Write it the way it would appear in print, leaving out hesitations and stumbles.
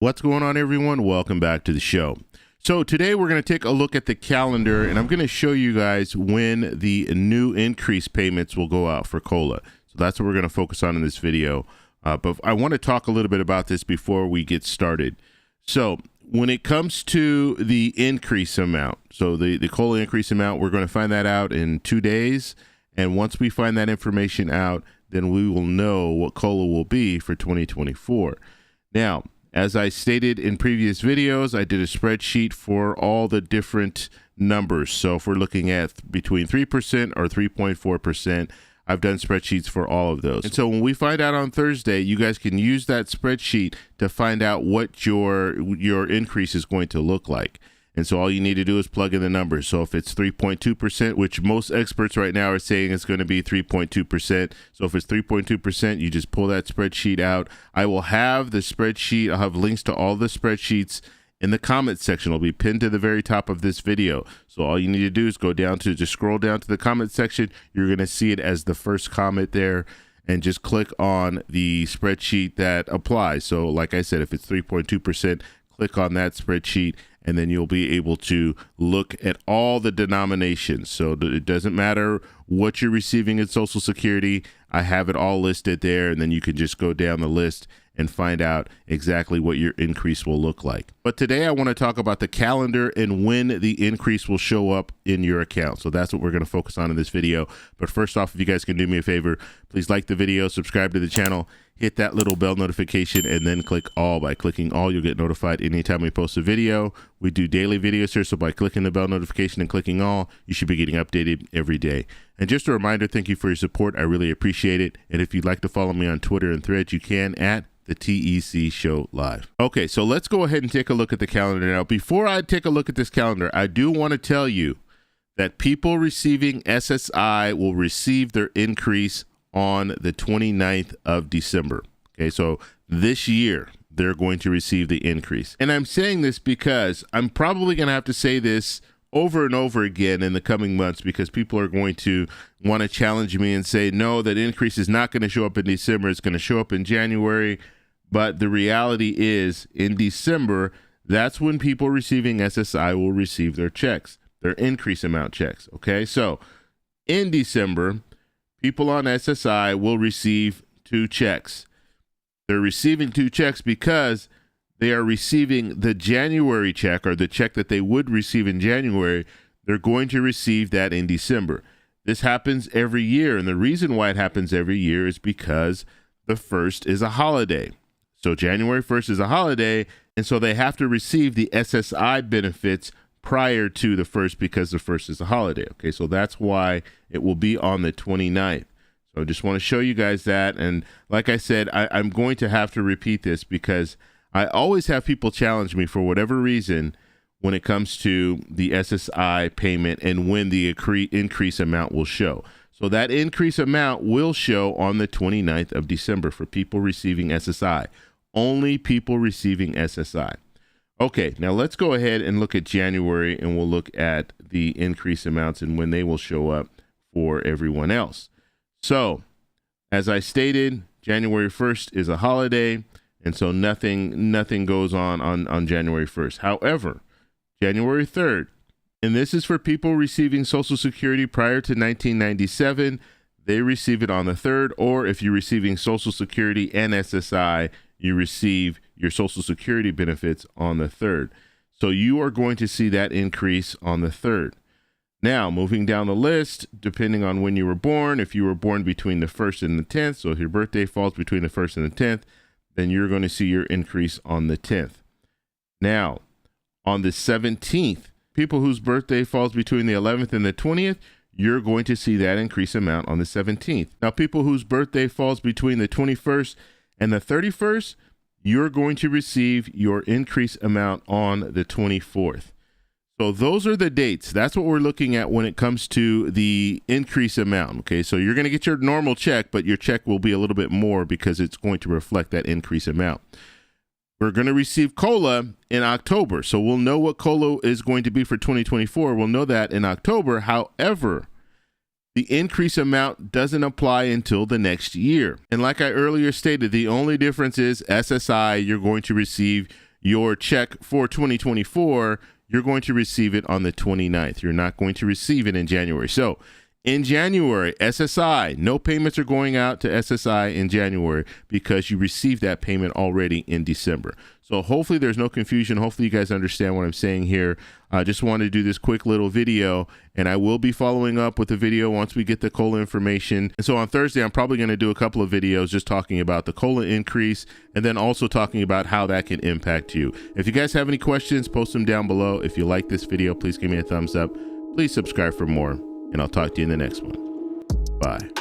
What's going on, everyone? Welcome back to the show. So today we're going to take a look at the calendar, and I'm going to show you guys when the new increase payments will go out for COLA. So that's what we're going to focus on in this video. But I want to talk a little bit about this before we get started. So when it comes to the increase amount, so the COLA increase amount, we're going to find that out in 2 days. And once we find that information out, then we will know what COLA will be for 2024. Now, as I stated in previous videos, I did a spreadsheet for all the different numbers. So if we're looking at between 3% or 3.4%, I've done spreadsheets for all of those. And so when we find out on Thursday, you guys can use that spreadsheet to find out what your increase is going to look like. And so all you need to do is plug in the numbers. So if it's 3.2%, which most experts right now are saying it's going to be 3.2%. So if it's 3.2%, you just pull that spreadsheet out. I will have the spreadsheet. I'll have links to all the spreadsheets in the comments section. It'll be pinned to the very top of this video. So all you need to do is just scroll down to the comment section. You're going to see it as the first comment there, and just click on the spreadsheet that applies. So like I said, if it's 3.2%, click on that spreadsheet, and then you'll be able to look at all the denominations. So it doesn't matter what you're receiving in Social Security. I have it all listed there, and then you can just go down the list and find out exactly what your increase will look like. But today I want to talk about the calendar and when the increase will show up in your account. So that's what we're going to focus on in this video. But first off, if you guys can do me a favor, please like the video, subscribe to the channel, hit that little bell notification, and then click all. By clicking all, you'll get notified anytime we post a video. We do daily videos here, so by clicking the bell notification and clicking all, you should be getting updated every day. And just a reminder, thank you for your support. I really appreciate it. And if you'd like to follow me on Twitter and Threads, you can at the TEC Show Live. Okay, so let's go ahead and take a look at the calendar now. Before I take a look at this calendar, I do want to tell you that people receiving SSI will receive their increase on the 29th of December. Okay, so this year they're going to receive the increase. And I'm saying this because I'm probably going to have to say this over and over again in the coming months, because people are going to want to challenge me and say, no, that increase is not going to show up in December. It's going to show up in January. But the reality is, in December, that's when people receiving SSI will receive their checks, their increase amount checks. Okay, so in December, people on SSI will receive 2 checks. They're receiving 2 checks because they are receiving the January check, or the check that they would receive in January. They're going to receive that in December. This happens every year, and the reason why it happens every year is because the 1st is a holiday. So January 1st is a holiday, and so they have to receive the SSI benefits prior to the 1st, because the 1st is a holiday. Okay, so that's why it will be on the 29th. So I just want to show you guys that. And like I said, I'm going to have to repeat this, because I always have people challenge me for whatever reason when it comes to the SSI payment and when the increase amount will show. So that increase amount will show on the 29th of December for people receiving SSI. Only people receiving SSI. Okay, now let's go ahead and look at January, and we'll look at the increase amounts and when they will show up for everyone else. So, as I stated, January 1st is a holiday, and so nothing goes on January 1st. However, January 3rd, and this is for people receiving Social Security prior to 1997, they receive it on the 3rd, or if you're receiving Social Security and SSI, you receive your Social Security benefits on the 3rd. So you are going to see that increase on the 3rd. Now, moving down the list, depending on when you were born, if you were born between the 1st and the 10th, so if your birthday falls between the 1st and the 10th, then you're going to see your increase on the 10th. Now, on the 17th, people whose birthday falls between the 11th and the 20th, you're going to see that increase amount on the 17th. Now, people whose birthday falls between the 21st and the 31st, you're going to receive your increase amount on the 24th. So those are the dates. That's what we're looking at when it comes to the increase amount. Okay, so you're going to get your normal check, but your check will be a little bit more because it's going to reflect that increase amount. We're going to receive COLA in October, so we'll know what COLA is going to be for 2024. We'll know that in October. However, the increase amount doesn't apply until the next year. And like I earlier stated, the only difference is SSI, you're going to receive your check for 2024, you're going to receive it on the 29th. You're not going to receive it in January. So in January, SSI, no payments are going out to SSI in January because you received that payment already in December. So hopefully there's no confusion. Hopefully you guys understand what I'm saying here. I just wanted to do this quick little video, and I will be following up with the video once we get the COLA information. And so on Thursday, I'm probably going to do a couple of videos just talking about the COLA increase and then also talking about how that can impact you. If you guys have any questions, post them down below. If you like this video, please give me a thumbs up. Please subscribe for more, and I'll talk to you in the next one. Bye.